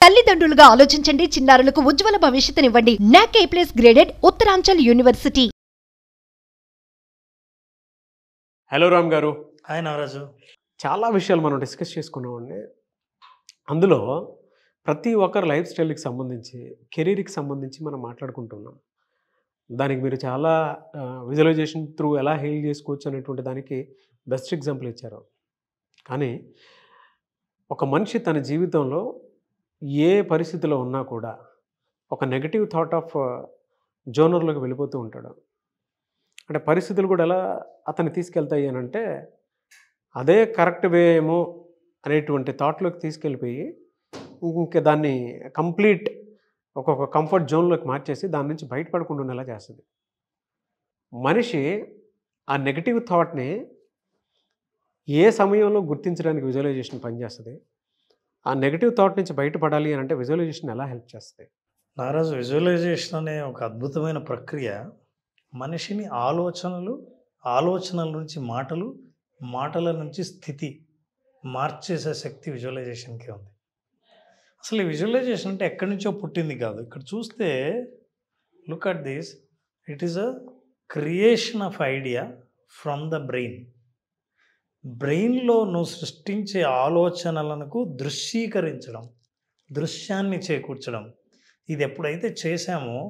తల్లిదండ్రులుగా ఆలోచించండి, చిన్నారులకు ఉజ్వల భవిష్యత్తునివ్వండి. NAC A+ graded Uttaranchal university. Hello Ram గారు. హాయ్ నాగరాజు. చాలా విషయాలు మనం డిస్కస్ చేసుకున్నామండి. అందులో ప్రతి ఒక్కరి లైఫ్ స్టైల్కి సంబంధించి, కెరీర్కి సంబంధించి మనం మాట్లాడుకుంటున్నాం. దానికి మీరు చాలా విజువలైజేషన్ త్రూ ఎలా హీల్ చేసుకోవచ్చు అనేటువంటి దానికి బెస్ట్ ఎగ్జాంపుల్ ఇచ్చారు. కానీ ఒక మనిషి తన జీవితంలో ఏ పరిస్థితిలో ఉన్నా కూడా ఒక నెగటివ్ థాట్ ఆఫ్ జోనర్లోకి వెళ్ళిపోతూ ఉంటాడు. అంటే పరిస్థితులు కూడా ఎలా అతన్ని తీసుకెళ్తాయి అని అంటే అదే కరెక్ట్ వే ఏమో అనేటువంటి థాట్లోకి తీసుకెళ్ళిపోయి ఇంకా దాన్ని కంప్లీట్ ఒక్కొక్క కంఫర్ట్ జోన్లోకి మార్చేసి దాని నుంచి బయటపడకుండా ఉండేలా చేస్తుంది. మనిషి ఆ నెగటివ్ థాట్ని ఏ సమయంలో గుర్తించడానికి విజువలైజేషన్ పనిచేస్తుంది, ఆ నెగటివ్ థాట్ నుంచి బయటపడాలి అని అంటే విజువలైజేషన్ ఎలా హెల్ప్ చేస్తుంది? నాగరాజు, విజువలైజేషన్ అనే ఒక అద్భుతమైన ప్రక్రియ మనిషిని ఆలోచనల నుంచి మాటలు, మాటల నుంచి స్థితి మార్చేసే శక్తి విజువలైజేషన్కే ఉంది. అసలు ఈ విజువలైజేషన్ అంటే ఎక్కడి నుంచో పుట్టింది కాదు. ఇక్కడ చూస్తే look at this, it is a creation of idea from the brain. బ్రెయిన్లో నువ్వు సృష్టించే ఆలోచనలకు దృశ్యీకరించడం, దృశ్యాన్ని చేకూర్చడం, ఇది ఎప్పుడైతే చేశామో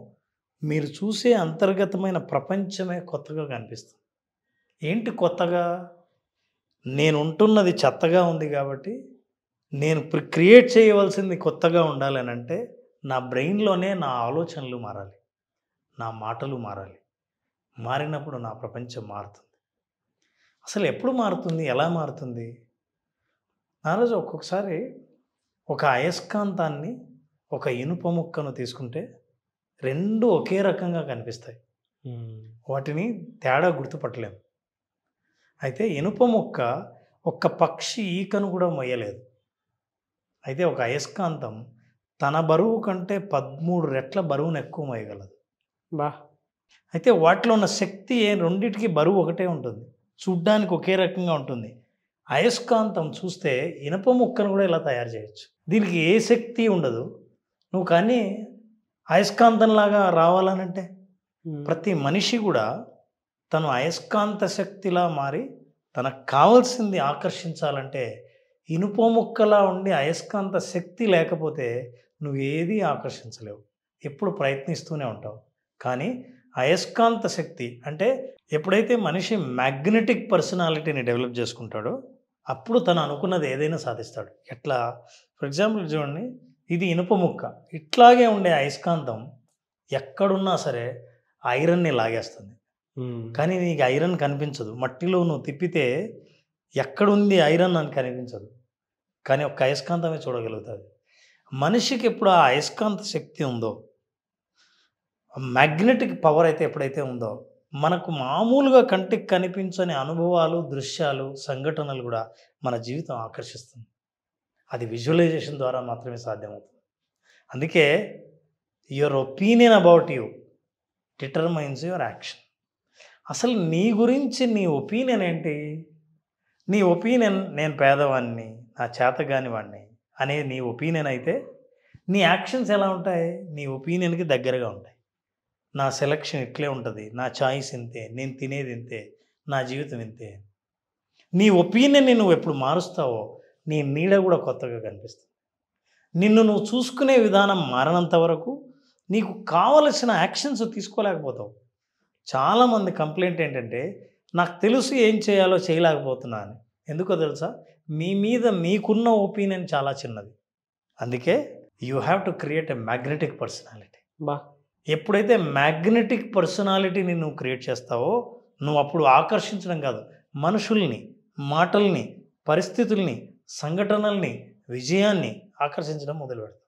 మీరు చూసే అంతర్గతమైన ప్రపంచమే కొత్తగా కనిపిస్తుంది. ఏంటి కొత్తగా? నేను ఉంటున్నది చెత్తగా ఉంది కాబట్టి నేను క్రియేట్ చేయవలసింది కొత్తగా ఉండాలని అంటే నా బ్రెయిన్లోనే నా ఆలోచనలు మారాలి, నా మాటలు మారాలి. మారినప్పుడు నా ప్రపంచం మారుతుంది. అసలు ఎప్పుడు మారుతుంది, ఎలా మారుతుంది? నారోజు ఒక్కొక్కసారి ఒక అయస్కాంతాన్ని, ఒక ఇనుప ముక్కను తీసుకుంటే రెండు ఒకే రకంగా కనిపిస్తాయి. వాటిని తేడా గుర్తుపట్టలేము. అయితే ఇనుప ముక్క ఒక్క పక్షి ఈకను కూడా మొయ్యలేదు. అయితే ఒక అయస్కాంతం తన బరువు కంటే 13 రెట్ల బరువును ఎక్కువ మోయగలదు. అయితే వాటిలో ఉన్న శక్తి రెండింటికి బరువు ఒకటే ఉంటుంది, చూడ్డానికి ఒకే రకంగా ఉంటుంది. అయస్కాంతం చూస్తే ఇనుప ముక్కను కూడా ఇలా తయారు చేయొచ్చు. దీనికి ఏ శక్తి ఉండదు. నువ్వు కానీ అయస్కాంతంలాగా రావాలనంటే ప్రతి మనిషి కూడా తను అయస్కాంత శక్తిలా మారి తనకు కావాల్సింది ఆకర్షించాలంటే ఇనుప ముక్కలా ఉండి అయస్కాంత శక్తి లేకపోతే నువ్వు ఏది ఆకర్షించలేవు. ఎప్పుడు ప్రయత్నిస్తూనే ఉంటావు. కానీ అయస్కాంత శక్తి అంటే ఎప్పుడైతే మనిషి మ్యాగ్నెటిక్ పర్సనాలిటీని డెవలప్ చేసుకుంటాడో అప్పుడు తను అనుకున్నది ఏదైనా సాధిస్తాడు. ఎట్లా? ఫర్ ఎగ్జాంపుల్ చూడండి, ఇది ఇనుప ముక్క. ఇట్లాగే ఉండే అయస్కాంతం ఎక్కడున్నా సరే ఐరన్ని లాగేస్తుంది. కానీ నీకు ఐరన్ కనిపించదు. మట్టిలో నువ్వు తిప్పితే ఎక్కడుంది ఐరన్ అని కనిపించదు. కానీ ఒక అయస్కాంతమే చూడగలుగుతుంది. మనిషికి ఎప్పుడు ఆ అయస్కాంత శక్తి ఉందో, మ్యాగ్నెటిక్ పవర్ అయితే ఎప్పుడైతే ఉందో, మనకు మామూలుగా కంటికి కనిపించని అనుభవాలు, దృశ్యాలు, సంఘటనలు కూడా మన జీవితం ఆకర్షిస్తుంది. అది విజువలైజేషన్ ద్వారా మాత్రమే సాధ్యమవుతుంది. అందుకే your opinion about you determines your action. అసలు నీ గురించి నీ ఒపీనియన్ ఏంటి? నీ ఒపీనియన్ నేను పేదవాడిని, నా చేతగాని వాడిని అనే నీ ఒపీనియన్ అయితే నీ యాక్షన్స్ ఎలా ఉంటాయి? నీ ఒపీనియన్కి దగ్గరగా ఉంటాయి. నా సెలక్షన్ ఇట్లే ఉంటుంది, నా చాయిస్ ఇంతే, నేను తినేది ఇంతే, నా జీవితం ఇంతే. నీ ఒపీనియన్ని నువ్వు ఎప్పుడు మారుస్తావో నీ నీడ కూడా కొత్తగా కనిపిస్తుంది. నిన్ను నువ్వు చూసుకునే విధానం మారినంత వరకు నీకు కావలసిన యాక్షన్స్ తీసుకోలేకపోతావు. చాలామంది కంప్లైంట్ ఏంటంటే నాకు తెలుసు ఏం చేయాలో చేయలేకపోతున్నా అని. ఎందుకో తెలుసా? మీ మీద మీకున్న ఒపీనియన్ చాలా చిన్నది. అందుకే you have to create a magnetic personality. ఎప్పుడైతే మ్యాగ్నెటిక్ పర్సనాలిటీని నువ్వు క్రియేట్ చేస్తావో నువ్వు అప్పుడు ఆకర్షించడం కాదు, మనుషుల్ని, మాటల్ని, పరిస్థితుల్ని, సంఘటనల్ని, విజయాన్ని ఆకర్షించడం మొదలు పెడతావు.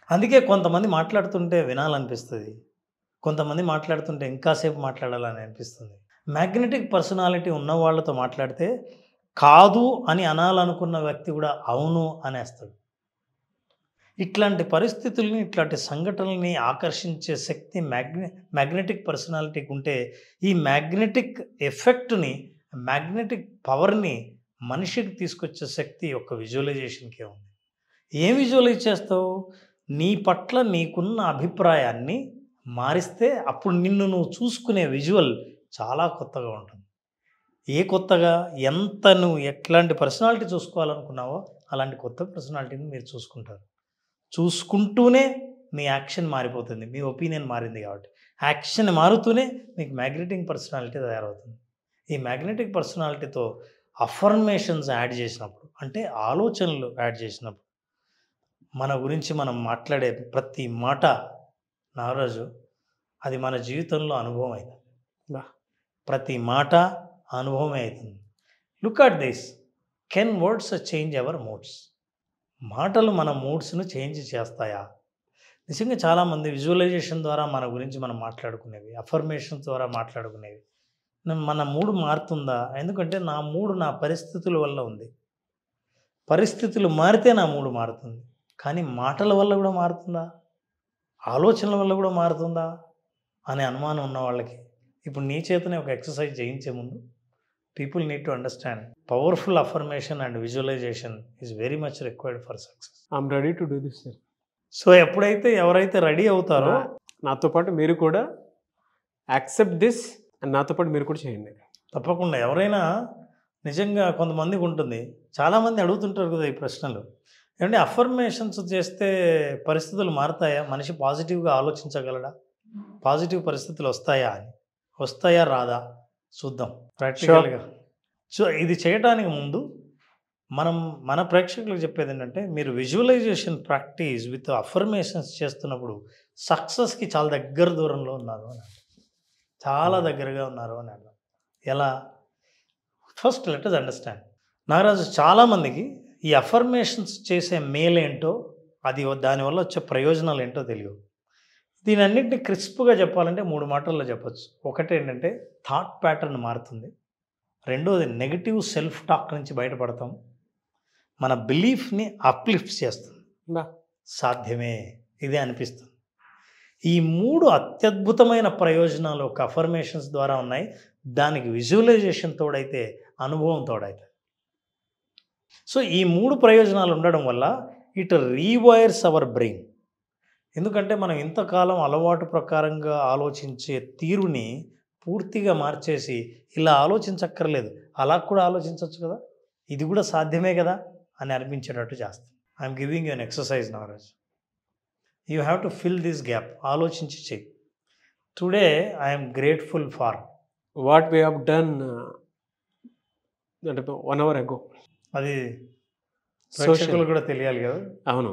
అందుకే కొంతమంది మాట్లాడుతుంటే వినాలనిపిస్తుంది, కొంతమంది మాట్లాడుతుంటే ఇంకాసేపు మాట్లాడాలని అనిపిస్తుంది. మ్యాగ్నెటిక్ పర్సనాలిటీ ఉన్న వాళ్ళతో మాట్లాడితే కాదు అని అనాలనుకున్న వ్యక్తి కూడా అవును అనేస్తాడు. ఇట్లాంటి పరిస్థితుల్ని, ఇట్లాంటి సంఘటనల్ని ఆకర్షించే శక్తి మ్యాగ్నెటిక్ పర్సనాలిటీకి ఉంటే ఈ మ్యాగ్నెటిక్ ఎఫెక్ట్ని, మ్యాగ్నెటిక్ పవర్ని మనిషికి తీసుకొచ్చే శక్తి యొక్క విజువలైజేషన్కే ఉంది. ఏం విజువలైజ్ చేస్తావు? నీ పట్ల నీకున్న అభిప్రాయాన్ని మారిస్తే అప్పుడు నిన్ను నువ్వు చూసుకునే విజువల్ చాలా కొత్తగా ఉంటుంది. ఏ కొత్తగా? ఎంత నువ్వు ఎట్లాంటి పర్సనాలిటీ చూసుకోవాలనుకున్నావో అలాంటి కొత్త పర్సనాలిటీని మీరు చూసుకుంటారు. చూసుకుంటూనే మీ యాక్షన్ మారిపోతుంది. మీ ఒపీనియన్ మారింది కాబట్టి యాక్షన్ మారుతూనే మీకు మ్యాగ్నెటిక్ పర్సనాలిటీ తయారవుతుంది. ఈ మ్యాగ్నెటిక్ పర్సనాలిటీతో అఫర్మేషన్స్ యాడ్ చేసినప్పుడు, అంటే ఆలోచనలు యాడ్ చేసినప్పుడు, మన గురించి మనం మాట్లాడే ప్రతి మాట నాగరాజు అది మన జీవితంలో అనుభవం అవుతుంది. ప్రతి మాట అనుభవమే అవుతుంది. Look at this, can words change our moods? మాటలు మన మూడ్స్ను చేంజ్ చేస్తాయా? నిజంగా చాలామంది విజువలైజేషన్ ద్వారా మన గురించి మనం మాట్లాడుకునేవి, అఫర్మేషన్స్ ద్వారా మాట్లాడుకునేవి, మన మూడు మారుతుందా? ఎందుకంటే నా మూడు నా పరిస్థితుల వల్ల ఉంది. పరిస్థితులు మారితే నా మూడు మారుతుంది. కానీ మాటల వల్ల కూడా మారుతుందా? ఆలోచనల వల్ల కూడా మారుతుందా అనే అనుమానం ఉన్న వాళ్ళకి ఇప్పుడు నీ చేతనే ఒక ఎక్సర్సైజ్ చేయించే ముందు people need to understand powerful affirmation and visualisation is very much required for success. I'm ready to do this sir. So ఎప్పుడైతే ఎవరైతే రెడీ అవుతారో నాతో పాటు మీరు కూడా యాక్సెప్ట్ దిస్ అండ్ నాతో పాటు మీరు కూడా చేయండి. తప్పకుండా. ఎవరైనా నిజంగా కొంతమందికి ఉంటుంది, చాలామంది అడుగుతుంటారు కదా ఈ ప్రశ్నలు, ఏమంటే అఫర్మేషన్స్ చేస్తే పరిస్థితులు మారుతాయా? మనిషి పాజిటివ్గా ఆలోచించగలడా? పాజిటివ్ పరిస్థితులు వస్తాయా అని. వస్తాయా రాదా చూద్దాం ప్రాక్టికల్గా. సో ఇది చేయడానికి ముందు మన ప్రేక్షకులకు చెప్పేది ఏంటంటే, మీరు విజువలైజేషన్ ప్రాక్టీస్ విత్ అఫర్మేషన్స్ చేస్తున్నప్పుడు సక్సెస్కి చాలా దగ్గర దూరంలో ఉన్నారు అని, చాలా దగ్గరగా ఉన్నారు అని అన్నారు. ఎలా? First let us understand. Nagaraju, చాలామందికి ఈ అఫర్మేషన్స్ చేసే మేలేంటో, అది దానివల్ల వచ్చే ప్రయోజనాలు ఏంటో తెలియవు. దీని అన్నింటినీ క్రిస్ప్గా చెప్పాలంటే 3 మాటల్లో చెప్పచ్చు. ఒకటి ఏంటంటే థాట్ ప్యాటర్న్ మారుతుంది. రెండోది నెగిటివ్ సెల్ఫ్ టాక్ నుంచి బయటపడతాం. మన బిలీఫ్ని అప్లిఫ్ట్ చేస్తుంది. సాధ్యమే ఇదే అనిపిస్తుంది. ఈ 3 అత్యద్భుతమైన ప్రయోజనాలు ఒక అఫర్మేషన్స్ ద్వారా ఉన్నాయి. దానికి విజువలైజేషన్ తోడైతే, అనుభవం తోడైతే. సో ఈ 3 ప్రయోజనాలు ఉండడం వల్ల ఇట్ రీవైర్స్ అవర్ బ్రెయిన్. ఎందుకంటే మనం ఇంతకాలం అలవాటు ప్రకారంగా ఆలోచించే తీరుని పూర్తిగా మార్చేసి ఇలా ఆలోచించక్కర్లేదు, అలా కూడా ఆలోచించవచ్చు కదా, ఇది కూడా సాధ్యమే కదా అని అనిపించేటట్టు చేస్తాం. I'm giving you an exercise Nagaraj. You have to fill this gap. ఆలోచించి చెయ్యి. Today I'm grateful for what we have done అంటే 1 hour ago. అది ప్రేక్షకులు కూడా తెలియాలి కదా. అవును,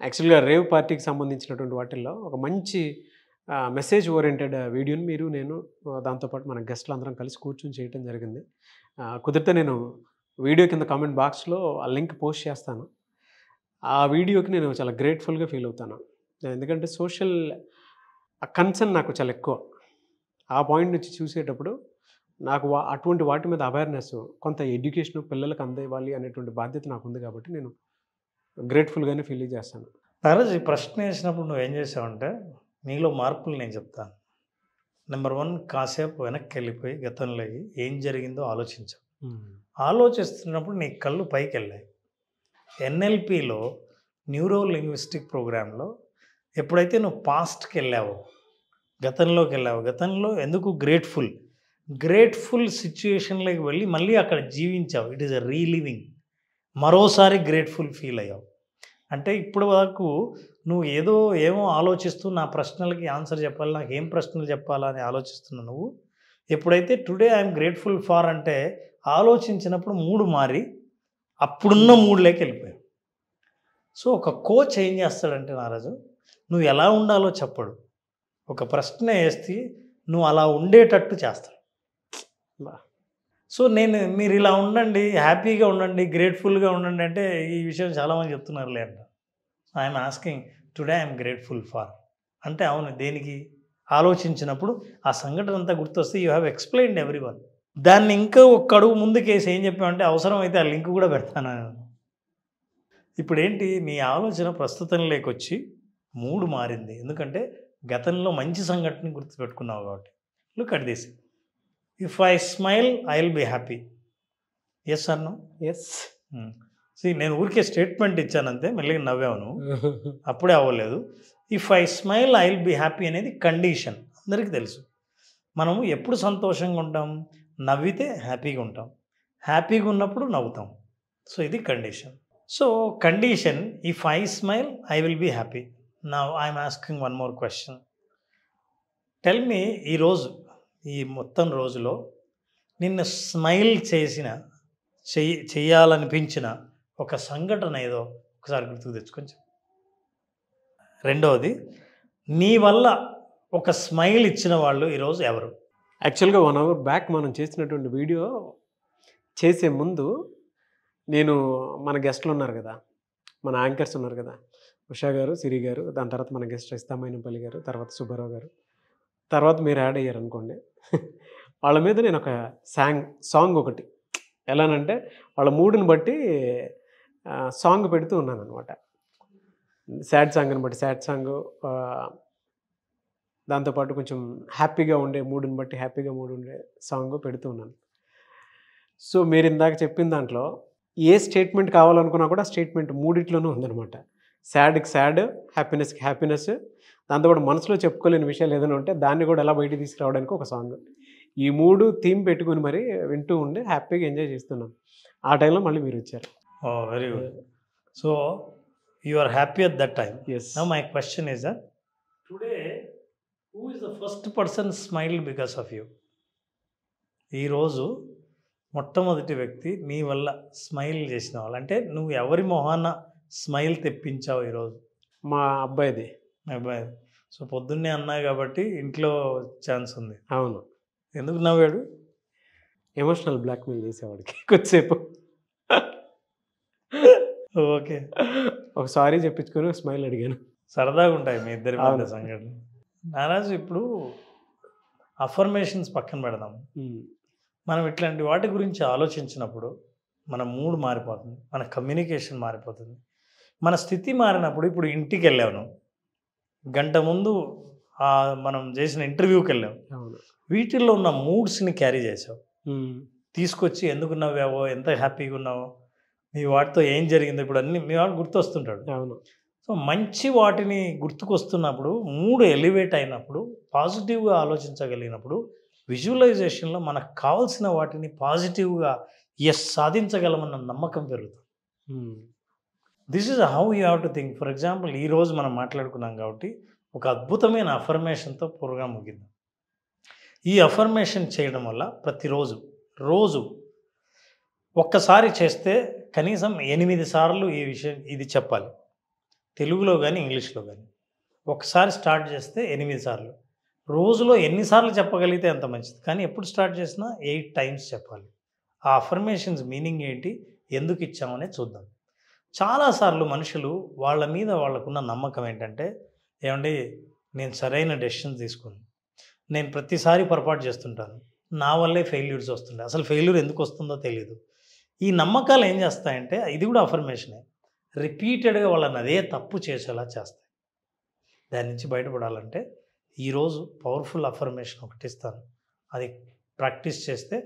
యాక్చువల్గా రేవ్ పార్టీకి సంబంధించినటువంటి వాటిల్లో ఒక మంచి మెసేజ్ ఓరియంటెడ్ వీడియోని నేను దాంతోపాటు మన గెస్ట్లు అందరం కలిసి కూర్చొని చేయడం జరిగింది. కుదిరితే నేను వీడియో కింద కామెంట్ బాక్స్లో ఆ లింక్ పోస్ట్ చేస్తాను. ఆ వీడియోకి నేను చాలా గ్రేట్ఫుల్గా ఫీల్ అవుతాను. ఎందుకంటే సోషల్ కన్సర్న్ నాకు చాలా ఎక్కువ. ఆ పాయింట్ నుంచి చూసేటప్పుడు నాకు అటువంటి వాటి మీద అవేర్నెస్, కొంత ఎడ్యుకేషన్ పిల్లలకు అందివ్వాలి అనేటువంటి బాధ్యత నాకు ఉంది. కాబట్టి నేను గ్రేట్ఫుల్గానే ఫీల్ చేస్తాను. నాగరాజ్, ఈ ప్రశ్న వేసినప్పుడు నువ్వేం చేసావంటే, నీలో మార్పులు నేను చెప్తాను. నెంబర్ 1, కాసేపు వెనక్కి వెళ్ళిపోయి గతంలో ఏం జరిగిందో ఆలోచించావు. ఆలోచిస్తున్నప్పుడు నీ కళ్ళు పైకి వెళ్ళాయి. ఎన్ఎల్పిలో న్యూరో లింగ్విస్టిక్ ప్రోగ్రాంలో ఎప్పుడైతే నువ్వు పాస్ట్కి వెళ్ళావో, గతంలోకి వెళ్ళావు, గతంలో ఎందుకు గ్రేట్ఫుల్ సిచ్యుయేషన్లోకి వెళ్ళి మళ్ళీ అక్కడ జీవించావు. It is a reliving. మరోసారి గ్రేట్ఫుల్ ఫీల్ అయ్యావు. అంటే ఇప్పుడు వరకు నువ్వు ఏమో ఆలోచిస్తూ నా ప్రశ్నలకి ఆన్సర్ చెప్పాలి, నాకు ఏం ప్రశ్నలు చెప్పాలా అని ఆలోచిస్తున్నావు. నువ్వు ఎప్పుడైతే టుడే ఐఎమ్ గ్రేట్ఫుల్ ఫార్ అంటే ఆలోచించినప్పుడు మూడు మారి అప్పుడున్న మూడులోకి వెళ్ళిపోయావు. సో ఒక కోచ్ ఏం చేస్తాడంటే నారాజు, నువ్వు ఎలా ఉండాలో చెప్పడు, ఒక ప్రశ్న వేస్తే నువ్వు అలా ఉండేటట్టు చేస్తాడు. సో మీరు ఇలా ఉండండి, హ్యాపీగా ఉండండి, గ్రేట్ఫుల్గా ఉండండి అంటే ఈ విషయం చాలామంది చెప్తున్నారులే అంట. I'm asking today I'm grateful for అంటే అవును, దేనికి ఆలోచించినప్పుడు ఆ సంఘటన అంతా గుర్తొస్తే యూ హ్యావ్ ఎక్స్ప్లెయిన్డ్ ఎవ్రీవన్. దాన్ని ఇంకా ఒక అడుగు ముందుకేసి ఏం చెప్పామంటే అవసరమైతే ఆ లింక్ కూడా పెడతాను. ఇప్పుడు ఏంటి, నీ ఆలోచన ప్రస్తుతం లేకొచ్చి మూడు మారింది. ఎందుకంటే గతంలో మంచి సంఘటన గుర్తుపెట్టుకున్నావు కాబట్టి. Look at this, if I smile I will be happy. Yes or no? Yes. నేను ఊరికే స్టేట్మెంట్ ఇచ్చానంతే, మెల్లిగా నవ్వాను, అప్పుడే అవ్వలేదు. If I smile I will be happy అనేది కండిషన్, అందరికీ తెలుసు. మనము ఎప్పుడు సంతోషంగా ఉంటాం? నవ్వితే హ్యాపీగా ఉంటాం, హ్యాపీగా ఉన్నప్పుడు నవ్వుతాం. సో ఇది condition. So condition, if I smile I will be happy. Now I'm asking one more question. Tell me, ఈరోజు ఈ మొత్తం రోజులో నిన్ను స్మైల్ చేయాలనిపించిన ఒక సంఘటన ఏదో ఒకసారి గుర్తుకు తెచ్చుకొని. రెండవది, నీ వల్ల ఒక స్మైల్ ఇచ్చిన వాళ్ళు ఈరోజు ఎవరు? యాక్చువల్గా 1 hour బ్యాక్ మనం చేసినటువంటి వీడియో చేసే ముందు నేను మన గెస్ట్లు ఉన్నారు కదా, మన యాంకర్స్ ఉన్నారు కదా, ఉషా గారు, సిరి గారు, దాని తర్వాత మన గెస్ట్ ఇస్తామైనపల్లి గారు, తర్వాత సుబ్బారావు గారు, తర్వాత మీరు యాడ్ అయ్యారు అనుకోండి. వాళ్ళ మీద నేను ఒక సాంగ్ ఒకటి, ఎలానంటే వాళ్ళ మూడ్ని బట్టి సాంగ్ పెడుతూ ఉన్నాను అనమాట. సాడ్ సాంగ్ని బట్టి సాడ్ సాంగ్, దాంతోపాటు కొంచెం హ్యాపీగా ఉండే మూడ్ని బట్టి హ్యాపీగా మూడ్ ఉండే సాంగ్ పెడుతూ ఉన్నాను. సో మీరు ఇందాక చెప్పిన దాంట్లో ఏ స్టేట్మెంట్ కావాలనుకున్నా కూడా స్టేట్మెంట్ మూడిట్లోనూ ఉందన్నమాట. సాడ్కి సాడ్, హ్యాపీనెస్కి హ్యాపీనెస్, దాంతోపాటు మనసులో చెప్పుకోలేని విషయాలు ఏదైనా ఉంటే దాన్ని కూడా ఎలా బయటికి తీసుకురావడానికి ఒక సాంగ్. ఈ 3 థీమ్ పెట్టుకుని మరి వింటూ ఉండి హ్యాపీగా ఎంజాయ్ చేస్తున్నాం. ఆ టైంలో మళ్ళీ మీరు వచ్చారు. Very good. So you are happy at that time. Yes. Now my question is that today who is the first person smiled because of you? ఈరోజు మొట్టమొదటి వ్యక్తి నీ వల్ల స్మైల్ చేసిన వాళ్ళు, అంటే నువ్వు ఎవరి మొహాన స్మైల్ తెప్పించావు ఈరోజు? మా అబ్బాయిది. అబ్బాయి. సో పొద్దున్నే అన్నా కాబట్టి ఇంట్లో ఛాన్స్ ఉంది. అవును. ఎందుకు నవ్వాడు? ఎమోషనల్ బ్లాక్మెయిల్ చేసేవాడికి కొద్దిసేపు. ఓకే, ఒక సారీ చెప్పించుకొని స్మైల్ అడిగాను. సరదాగా ఉంటాయి మీ ఇద్దరి మధ్య సంఘటన. నారాజు, ఇప్పుడు అఫర్మేషన్స్ పక్కన పెడదాం. మనం ఇట్లాంటి వాటి గురించి ఆలోచించినప్పుడు మన మూడ్ మారిపోతుంది, మన కమ్యూనికేషన్ మారిపోతుంది, మన స్థితి మారినప్పుడు. ఇప్పుడు ఇంటికి వెళ్ళాను, గంట ముందు మనం చేసిన ఇంటర్వ్యూకి వెళ్ళాం, వీటిల్లో ఉన్న మూడ్స్ని క్యారీ చేసావు, తీసుకొచ్చి ఎందుకు నవ్వావో, ఎంత హ్యాపీగా ఉన్నావో, మీ వాటితో ఏం జరిగిందో ఇప్పుడు అన్నీ మీ వాడు గుర్తొస్తుంటాడు. అవును. సో మంచి వాటిని గుర్తుకొస్తున్నప్పుడు, మూడ్ ఎలివేట్ అయినప్పుడు, పాజిటివ్గా ఆలోచించగలిగినప్పుడు, విజువలైజేషన్లో మనకు కావాల్సిన వాటిని పాజిటివ్గా సాధించగలమన్న నమ్మకం పెరుగుతుంది. This is how you have to think. For example, ఈరోజు మనం మాట్లాడుకున్నాం కాబట్టి ఒక అద్భుతమైన అఫర్మేషన్తో ప్రోగ్రామ్ ముగిద్దాం. ఈ అఫర్మేషన్ చేయడం వల్ల రోజు ఒక్కసారి చేస్తే కనీసం 8 సార్లు ఇది చెప్పాలి, తెలుగులో కానీ ఇంగ్లీష్లో కానీ. ఒకసారి స్టార్ట్ చేస్తే 8 సార్లు, రోజులో ఎన్నిసార్లు చెప్పగలిగితే అంత మంచిది. కానీ ఎప్పుడు స్టార్ట్ చేసినా 8 times చెప్పాలి. ఆ అఫర్మేషన్స్ మీనింగ్ ఏంటి, ఎందుకు ఇచ్చామనే చూద్దాం. చాలాసార్లు మనుషులు వాళ్ళ మీద వాళ్ళకున్న నమ్మకం ఏంటంటే, ఏమండి నేను సరైన డెసిషన్ తీసుకోను, నేను ప్రతిసారి పొరపాటు చేస్తుంటాను, నా వల్లే ఫెయిల్యూర్స్ వస్తుంటాయి, అసలు ఫెయిల్యూర్ ఎందుకు వస్తుందో తెలియదు. ఈ నమ్మకాలు ఏం చేస్తాయంటే, ఇది కూడా అఫర్మేషనే, రిపీటెడ్గా వాళ్ళని అదే తప్పు చేసేలా చేస్తాయి. దాని నుంచి బయటపడాలంటే ఈరోజు పవర్ఫుల్ అఫర్మేషన్ ఒకటి ఇస్తాను, అది ప్రాక్టీస్ చేస్తే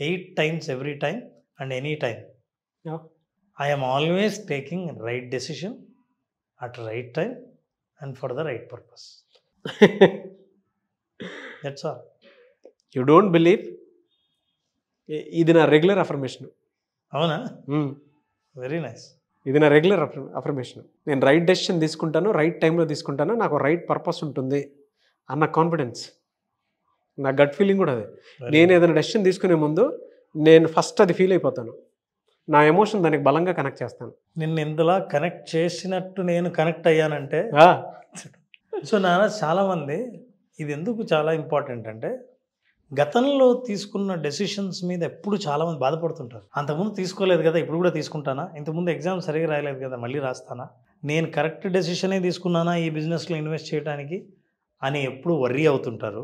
8 times every time and any time. I am always taking right decision at right time and for the right purpose. That's all. You don't believe? ఇది నా రెగ్యులర్ అఫర్మేషన్. అవునా? Very nice. ఇది నా regular affirmation. నేను right decision తీసుకుంటాను, right టైంలో తీసుకుంటాను, నాకు రైట్ పర్పస్ ఉంటుంది అన్న కాన్ఫిడెన్స్, నా గట్ ఫీలింగ్ కూడా అదే. నేను ఏదైనా డెసిషన్ తీసుకునే ముందు నేను ఫస్ట్ అది ఫీల్ అయిపోతాను, నా ఎమోషన్ దానికి బలంగా కనెక్ట్ చేస్తాను. నిన్ను ఇందులో కనెక్ట్ చేసినట్టు నేను కనెక్ట్ అయ్యానంటే. సో నాన్న, చాలామంది ఇది ఎందుకు చాలా ఇంపార్టెంట్ అంటే, గతంలో తీసుకున్న డెసిషన్స్ మీద ఎప్పుడు చాలామంది బాధపడుతుంటారు. అంతకుముందు తీసుకోలేదు కదా, ఇప్పుడు కూడా తీసుకుంటానా, ఇంతకుముందు ఎగ్జామ్ సరిగా రాయలేదు కదా, మళ్ళీ రాస్తానా, నేను కరెక్ట్ డెసిషనే తీసుకున్నానా ఈ బిజినెస్లో ఇన్వెస్ట్ చేయడానికి అని ఎప్పుడు వర్రీ అవుతుంటారు.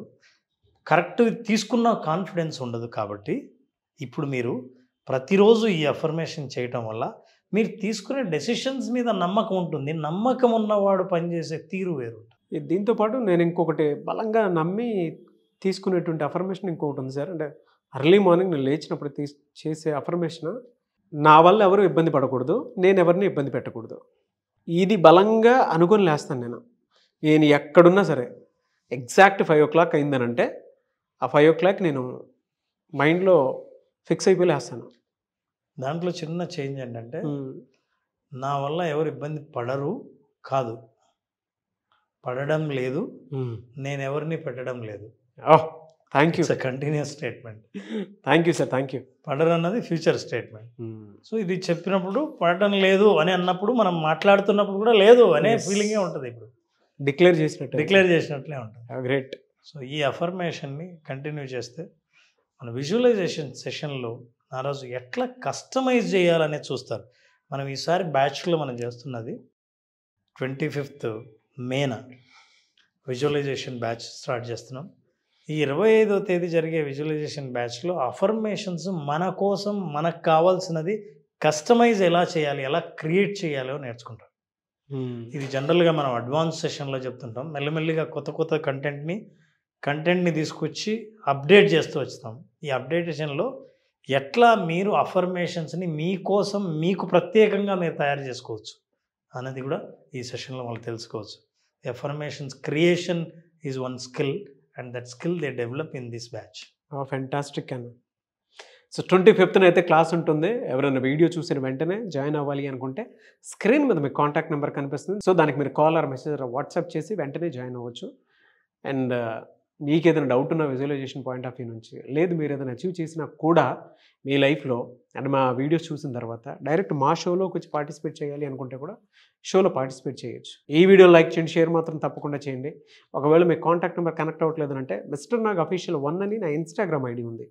కరెక్ట్ తీసుకున్న కాన్ఫిడెన్స్ ఉండదు. కాబట్టి ఇప్పుడు మీరు ప్రతిరోజు ఈ అఫర్మేషన్ చేయటం వల్ల మీరు తీసుకునే డెసిషన్స్ మీద నమ్మకం ఉంటుంది. నమ్మకం ఉన్నవాడు పనిచేసే తీరు వేరు. దీంతోపాటు నేను ఇంకొకటి బలంగా నమ్మి తీసుకునేటువంటి అఫర్మేషన్ ఇంకొకటి ఉంది సార్. అంటే అర్లీ మార్నింగ్ నేను లేచినప్పుడు చేసే అఫర్మేషన్, నా వల్ల ఎవరు ఇబ్బంది పడకూడదు, నేను ఎవరిని ఇబ్బంది పెట్టకూడదు. ఇది బలంగా అనుకొని లేస్తాను నేను ఎక్కడున్నా సరే. ఎగ్జాక్ట్ 5 o'clock అయిందనంటే ఆ 5 o'clock నేను మైండ్లో ఫిక్స్ అయిపోయి లేస్తాను. దాంట్లో చిన్న చేంజ్ ఏంటంటే నా వల్ల ఎవరు ఇబ్బంది పడరు కాదు, పడడం లేదు, నేను ఎవరిని పెట్టడం లేదు. Thank you. It's continuous statement. Thank you sir, thank you. పడరు అన్నది ఫ్యూచర్ స్టేట్మెంట్. సో ఇది చెప్పినప్పుడు పడటం లేదు అని అన్నప్పుడు మనం మాట్లాడుతున్నప్పుడు కూడా లేదు అనే ఫీలింగే ఉంటుంది. ఇప్పుడు డిక్లేర్ చేసినట్లే ఉంటుంది. గ్రేట్. సో ఈ అఫర్మేషన్ని కంటిన్యూ చేస్తే మన విజువలైజేషన్ సెషన్లో ఆ రోజు ఎట్లా కస్టమైజ్ చేయాలనేది చూస్తారు. మనం ఈసారి బ్యాచ్లో మనం చేస్తున్నది 25th మేన విజువలైజేషన్ బ్యాచ్ స్టార్ట్ చేస్తున్నాం. ఈ 25వ తేదీ జరిగే విజువలైజేషన్ బ్యాచ్లో అఫర్మేషన్స్ మన కోసం మనకు కావాల్సినది కస్టమైజ్ ఎలా చేయాలి, ఎలా క్రియేట్ చేయాలో నేర్చుకుంటాం. ఇది జనరల్గా మనం అడ్వాన్స్ సెషన్లో చెప్తుంటాం. మెల్లమెల్లిగా కొత్త కంటెంట్ని తీసుకొచ్చి అప్డేట్ చేస్తూ వచ్చాం. ఈ అప్డేటేషన్లో ఎట్లా మీరు అఫర్మేషన్స్ని మీకోసం మీకు ప్రత్యేకంగా మీరు తయారు చేసుకోవచ్చు అనేది కూడా ఈ సెషన్లో వాళ్ళు తెలుసుకోవచ్చు. Affirmations creation is one skill and that skill they develop in this batch. Fantastic అన్న. సో 25th అయితే క్లాస్ ఉంటుంది. ఎవరైనా వీడియో చూసిన వెంటనే జాయిన్ అవ్వాలి అనుకుంటే స్క్రీన్ మీద మీకు కాంటాక్ట్ నెంబర్ కనిపిస్తుంది. సో దానికి మీరు కాల్ ఆర్ మెసేజ్ వాట్సాప్ చేసి వెంటనే జాయిన్ అవ్వచ్చు. అండ్ మీకు ఏదైనా డౌట్ ఉన్న విజువలైజేషన్ పాయింట్ ఆఫ్ వ్యూ నుంచి, లేదు మీరు ఏదైనా అచీవ్ చేసినా కూడా మీ లైఫ్లో అండ్ మా వీడియోస్ చూసిన తర్వాత డైరెక్ట్ మా షోలోకి వచ్చి పార్టిసిపేట్ చేయాలి అనుకుంటే కూడా షోలో పార్టిసిపేట్ చేయొచ్చు. ఈ వీడియో లైక్ చేయండి, షేర్ మాత్రం తప్పకుండా చేయండి. ఒకవేళ మీ కాంటాక్ట్ నెంబర్ కనెక్ట్ అవ్వట్లేదు అంటే మిస్టర్ నాగ్ అఫీషియల్ 1 అని నా ఇన్స్టాగ్రామ్ ఐడి ఉంది.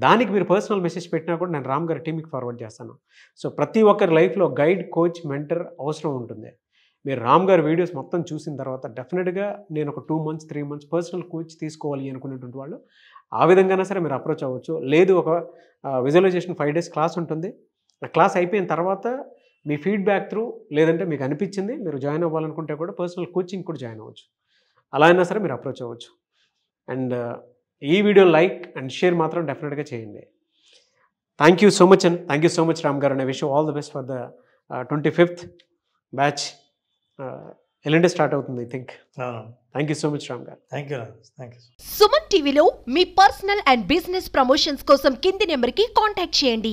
దానికి మీరు పర్సనల్ మెసేజ్ పెట్టినా కూడా నేను రామ్ గారి టీమ్కి ఫార్వర్డ్ చేస్తాను. సో ప్రతి ఒక్కరి లైఫ్లో గైడ్, కోచ్, మెంటర్ అవసరం ఉంటుంది. మీరు రామ్ గారి వీడియోస్ మొత్తం చూసిన తర్వాత డెఫినెట్గా నేను ఒక 2 months 3 months పర్సనల్ కోచ్ తీసుకోవాలి అనుకునేటువంటి వాళ్ళు ఆ విధంగానే సరే మీరు అప్రోచ్ అవ్వచ్చు. లేదు ఒక విజువలైజేషన్ 5 days క్లాస్ ఉంటుంది. ఆ క్లాస్ అయిపోయిన తర్వాత మీ ఫీడ్బ్యాక్ త్రూ, లేదంటే మీకు అనిపించింది మీరు జాయిన్ అవ్వాలనుకుంటే కూడా పర్సనల్ కోచింగ్ కూడా జాయిన్ అవ్వచ్చు. అలా అయినా సరే మీరు అప్రోచ్ అవ్వచ్చు. అండ్ ఈ వీడియో లైక్ అండ్ షేర్ మాత్రం డెఫినెట్గా చేయండి. Thank you so much and thank you so much Ram garu. And I wish all the best for the 25th batch. ఎల్లుండి స్టార్ట్ అవుతుంది I think. Thank you so much Ram garu. Thank you. Suman టీవీలో మీ personal and business promotions కోసం కింది నెంబర్కి contact చేయండి.